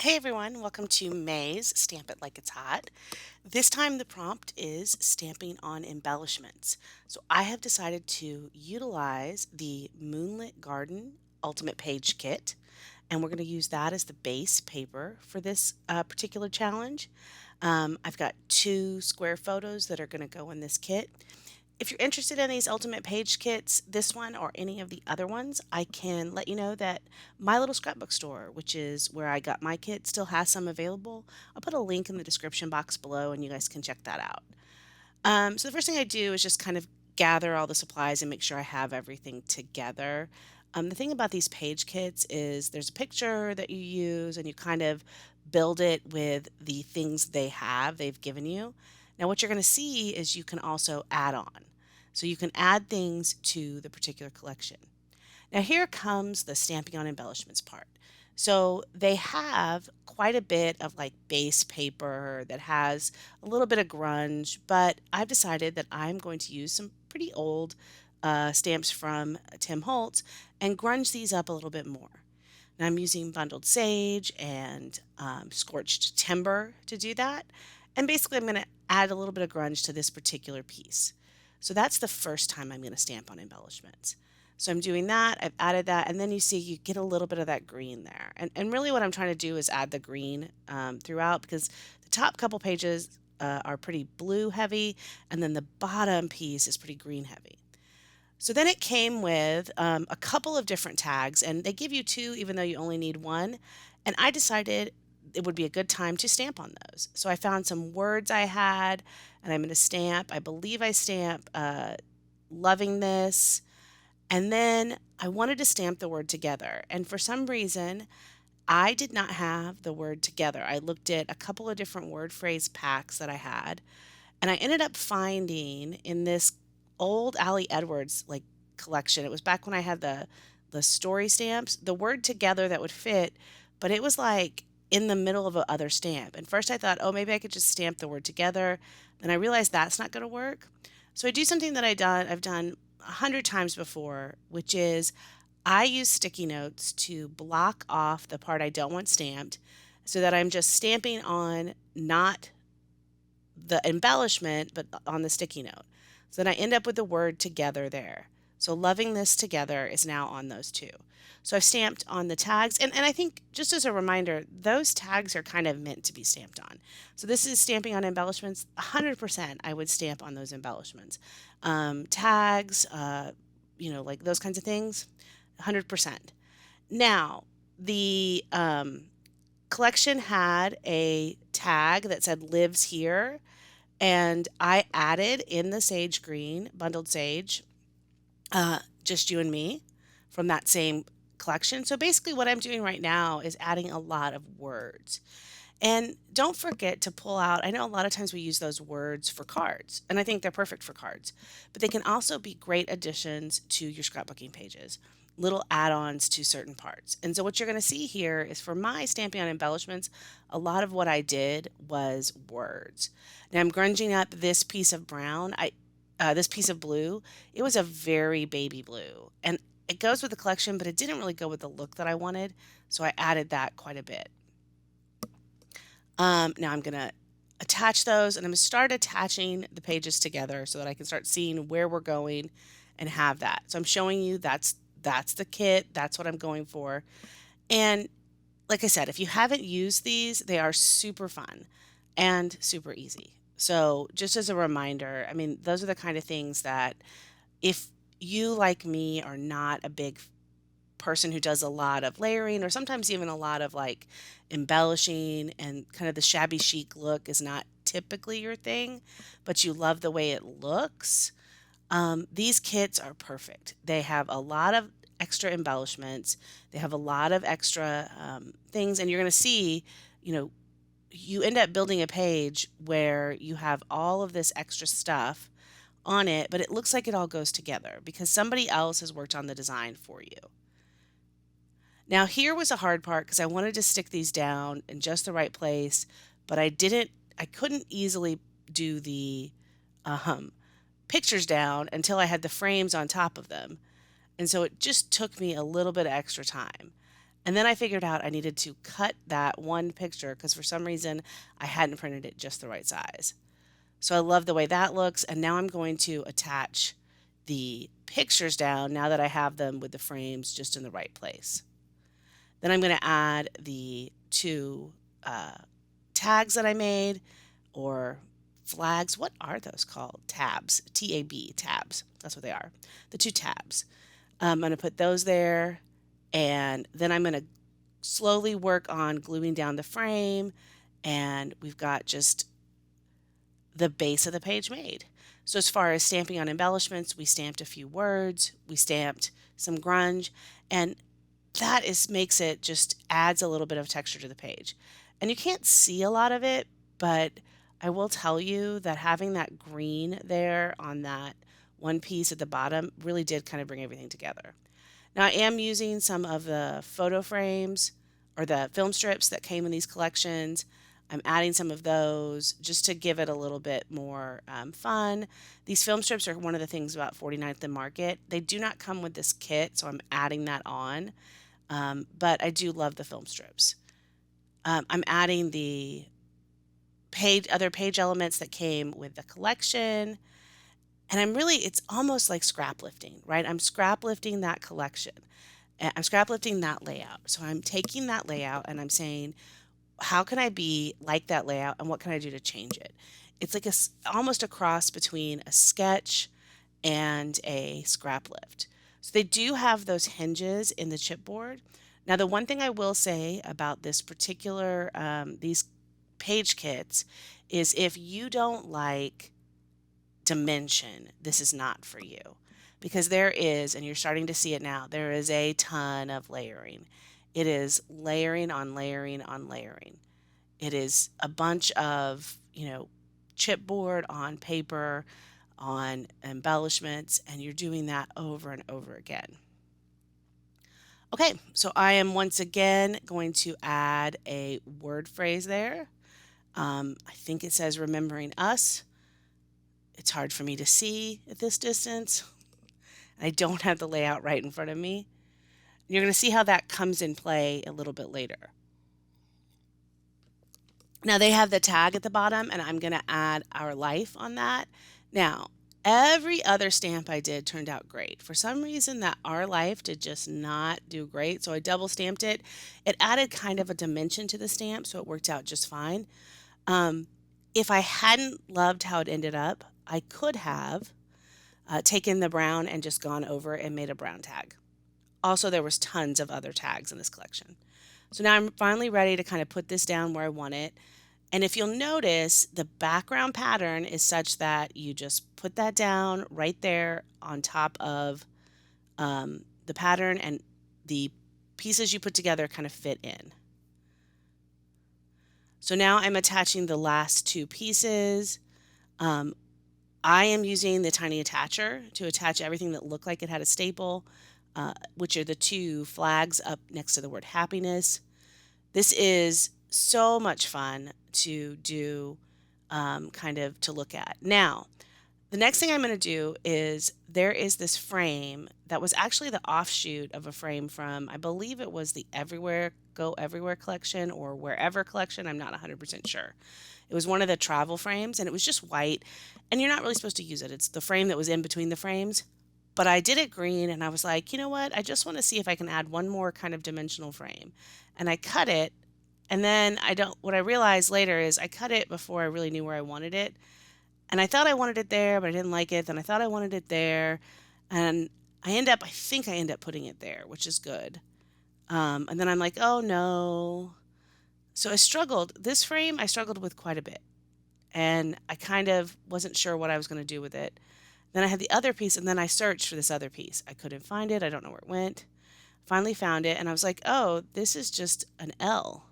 Hey everyone, welcome to May's Stamp It Like It's Hot. This time the prompt is stamping on embellishments. So I have decided to utilize the Moonlit Garden Ultimate Page Kit, and we're going to use that as the base paper for this particular challenge. I've got two square photos that are going to go in this kit. If you're interested in these Ultimate Page Kits, this one or any of the other ones, I can let you know that My Little Scrapbook Store, which is where I got my kit, still has some available. I'll put a link in the description box below and you guys can check that out. So the first thing I do is just kind of gather all the supplies and make sure I have everything together. The thing about these page kits is there's a picture that you use and you kind of build it with the things they've given you. Now, what you're going to see is you can also add on. So you can add things to the particular collection. Now, here comes the stamping on embellishments part. So they have quite a bit of like base paper that has a little bit of grunge, but I've decided that I'm going to use some pretty old stamps from Tim Holtz and grunge these up a little bit more. Now I'm using bundled sage and scorched timber to do that. And basically, I'm going to add a little bit of grunge to this particular piece. So that's the first time I'm going to stamp on embellishments. So I'm doing that, I've added that, and then you see you get a little bit of that green there. And really what I'm trying to do is add the green throughout because the top couple pages are pretty blue heavy, and then the bottom piece is pretty green heavy. So then it came with a couple of different tags, and they give you two even though you only need one. And I decided it would be a good time to stamp on those. So I found some words I had, and I'm going to stamp. I believe I stamp loving this. And then I wanted to stamp the word together. And for some reason, I did not have the word together. I looked at a couple of different word phrase packs that I had, and I ended up finding in this old Ali Edwards like collection. It was back when I had the story stamps, the word together that would fit, but it was like in the middle of a other stamp. And first I thought, oh, maybe I could just stamp the word together. Then I realized that's not going to work. So I do something that I've done 100 times before, which is I use sticky notes to block off the part I don't want stamped so that I'm just stamping on not the embellishment, but on the sticky note. So then I end up with the word together there. So loving this together is now on those two. So I've stamped on the tags. And I think just as a reminder, those tags are kind of meant to be stamped on. So this is stamping on embellishments. 100% I would stamp on those embellishments. Tags, like those kinds of things, 100%. Now, the collection had a tag that said lives here, and I added in the sage green, bundled sage, just you and me from that same collection. So basically, what I'm doing right now is adding a lot of words. And don't forget to pull out, I know a lot of times we use those words for cards, and I think they're perfect for cards, but they can also be great additions to your scrapbooking pages, little add ons to certain parts. And so, what you're going to see here is for my stamping on embellishments, a lot of what I did was words. Now, I'm grunging up this piece of brown. This piece of blue, it was a very baby blue. And it goes with the collection, but it didn't really go with the look that I wanted. So I added that quite a bit. Now I'm going to attach those and I'm going to start attaching the pages together so that I can start seeing where we're going and have that. So I'm showing you that's the kit, that's what I'm going for. And like I said, if you haven't used these, they are super fun and super easy. So just as a reminder, I mean, those are the kind of things that if you like me are not a big person who does a lot of layering or sometimes even a lot of like embellishing and kind of the shabby chic look is not typically your thing, but you love the way it looks, these kits are perfect. They have a lot of extra embellishments, they have a lot of extra things, and you're going to see, you know, you end up building a page where you have all of this extra stuff on it, but it looks like it all goes together because somebody else has worked on the design for you. Now, here was a hard part because I wanted to stick these down in just the right place, but I couldn't easily do the um, pictures down until I had the frames on top of them. And so it just took me a little bit of extra time. And then I figured out I needed to cut that one picture because for some reason I hadn't printed it just the right size. So I love the way that looks. And now I'm going to attach the pictures down now that I have them with the frames just in the right place. Then I'm going to add the two uh, tags that I made, or flags. What are those called? Tabs. TAB, tabs. That's what they are. The two tabs. I'm going to put those there, and then I'm going to slowly work on gluing down the frame, and we've got just the base of the page made. So as far as stamping on embellishments, we stamped a few words, we stamped some grunge, and that is makes it just adds a little bit of texture to the page. And you can't see a lot of it, but I will tell you that having that green there on that one piece at the bottom really did kind of bring everything together. Now I am using some of the photo frames or the film strips that came in these collections. I'm adding some of those just to give it a little bit more fun. These film strips are one of the things about 49th and Market. They do not come with this kit, so I'm adding that on. But I do love the film strips. I'm adding the other page elements that came with the collection. And it's almost like scrap lifting, right? I'm scrap lifting that collection. I'm scrap lifting that layout. So I'm taking that layout and I'm saying, how can I be like that layout and what can I do to change it? It's like almost a cross between a sketch and a scrap lift. So they do have those hinges in the chipboard. Now, the one thing I will say about this particular, these page kits is if you don't like dimension, this is not for you. Because there is, and you're starting to see it now, there is a ton of layering. It is layering on layering on layering. It is a bunch of, chipboard on paper, on embellishments, and you're doing that over and over again. Okay, so I am once again going to add a word phrase there. I think it says remembering us. It's hard for me to see at this distance. I don't have the layout right in front of me. You're going to see how that comes in play a little bit later. Now they have the tag at the bottom, and I'm going to add our life on that. Now, every other stamp I did turned out great. For some reason, that Our Life did just not do great, so I double stamped it. It added kind of a dimension to the stamp, so it worked out just fine. If I hadn't loved how it ended up, I could have taken the brown and just gone over and made a brown tag. Also, there was tons of other tags in this collection. So now I'm finally ready to kind of put this down where I want it. And if you'll notice, the background pattern is such that you just put that down right there on top of the pattern, and the pieces you put together kind of fit in. So now I'm attaching the last two pieces. I am using the tiny attacher to attach everything that looked like it had a staple, which are the two flags up next to the word happiness. This is so much fun to do, kind of to look at. Now, the next thing I'm going to do is there is this frame that was actually the offshoot of a frame from, I believe it was the Everywhere Go Everywhere collection or Wherever collection. I'm not 100% sure. It was one of the travel frames, and it was just white, and you're not really supposed to use it. It's the frame that was in between the frames. But I did it green, and I was like, you know what? I just want to see if I can add one more kind of dimensional frame. And I cut it, and then what I realized later is I cut it before I really knew where I wanted it. And I thought I wanted it there, but I didn't like it. Then I thought I wanted it there. And I think I end up putting it there, which is good. And then I'm like, oh no. So this frame I struggled with quite a bit. And I kind of wasn't sure what I was going to do with it. Then I had the other piece, and then I searched for this other piece. I couldn't find it. I don't know where it went. Finally found it, and I was like, oh, this is just an L.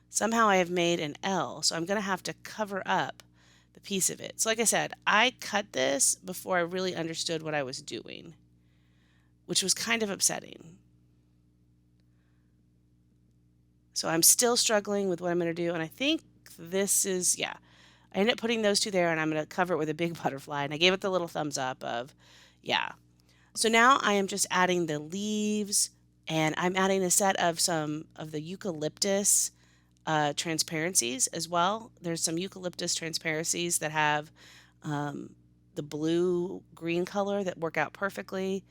Somehow I have made an L, so I'm going to have to cover up the piece of it. So like I said, I cut this before I really understood what I was doing, which was kind of upsetting. So I'm still struggling with what I'm going to do, and I think this is, yeah. I ended up putting those two there, and I'm going to cover it with a big butterfly, and I gave it the little thumbs up of, yeah. So now I am just adding the leaves And I'm adding a set of some of the eucalyptus transparencies as well. There's some eucalyptus transparencies that have um, the blue green color that work out perfectly.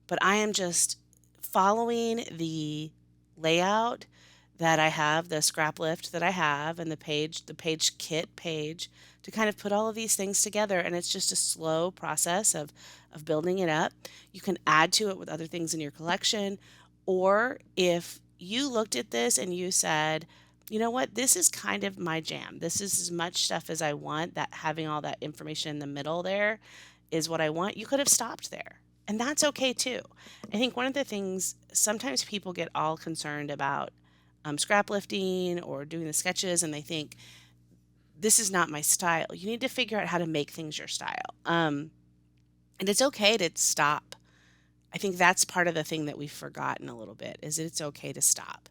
But I am just following the layout that I have, the scrap lift that I have, and the page kit page to kind of put all of these things together. And it's just a slow process of building it up. You can add to it with other things in your collection. Or if you looked at this and you said, you know what, this is kind of my jam. This is as much stuff as I want, that having all that information in the middle there is what I want. You could have stopped there. And that's okay too. I think one of the things sometimes people get all concerned about scrap lifting or doing the sketches and they think, this is not my style. You need to figure out how to make things your style. And it's okay to stop. I think that's part of the thing that we've forgotten a little bit is that it's okay to stop.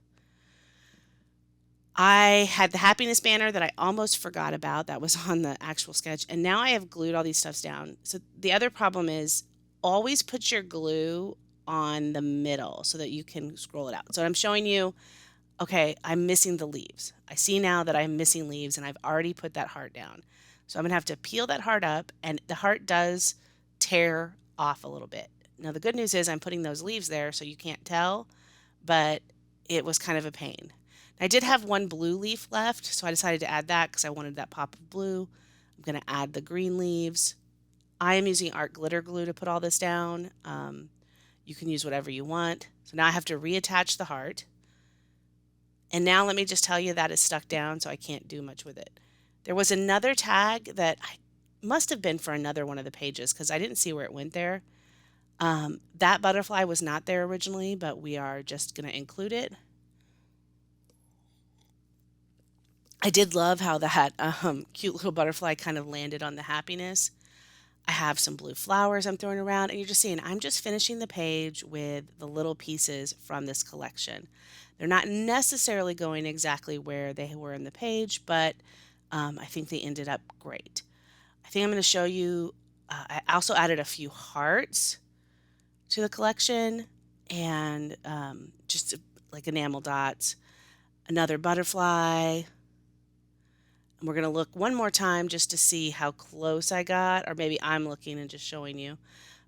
I had the happiness banner that I almost forgot about that was on the actual sketch, and now I have glued all these stuffs down. So the other problem is always put your glue on the middle so that you can scroll it out. So I'm showing you, okay, I'm missing the leaves. I see now that I'm missing leaves and I've already put that heart down. So I'm gonna have to peel that heart up, and the heart does tear off a little bit. Now the good news is I'm putting those leaves there so you can't tell, but it was kind of a pain. I did have one blue leaf left, so I decided to add that because I wanted that pop of blue. I'm going to add the green leaves. I am using art glitter glue to put all this down. You can use whatever you want. So now I have to reattach the heart. And now let me just tell you that is stuck down, so I can't do much with it. There was another tag that I must have been for another one of the pages because I didn't see where it went there. That butterfly was not there originally, but we are just going to include it. I did love how that cute little butterfly kind of landed on the happiness. I have some blue flowers I'm throwing around, and you're just seeing I'm just finishing the page with the little pieces from this collection. They're not necessarily going exactly where they were in the page, but I think they ended up great. I think I'm going to show you, I also added a few hearts to the collection and just like enamel dots, another butterfly. And we're going to look one more time just to see how close I got, or maybe I'm looking and just showing you.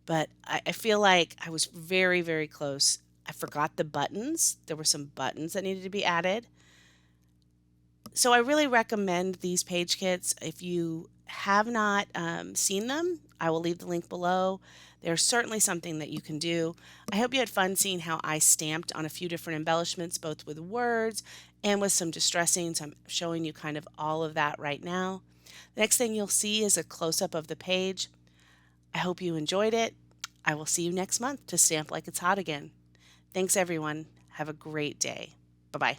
But I feel like I was very, very close. I forgot the buttons. There were some buttons that needed to be added. So I really recommend these page kits. If you have not seen them, I will leave the link below. They're certainly something that you can do. I hope you had fun seeing how I stamped on a few different embellishments, both with words and with some distressing. So I'm showing you kind of all of that right now. The next thing you'll see is a close-up of the page. I hope you enjoyed it. I will see you next month to stamp like it's hot again. Thanks, everyone. Have a great day. Bye-bye.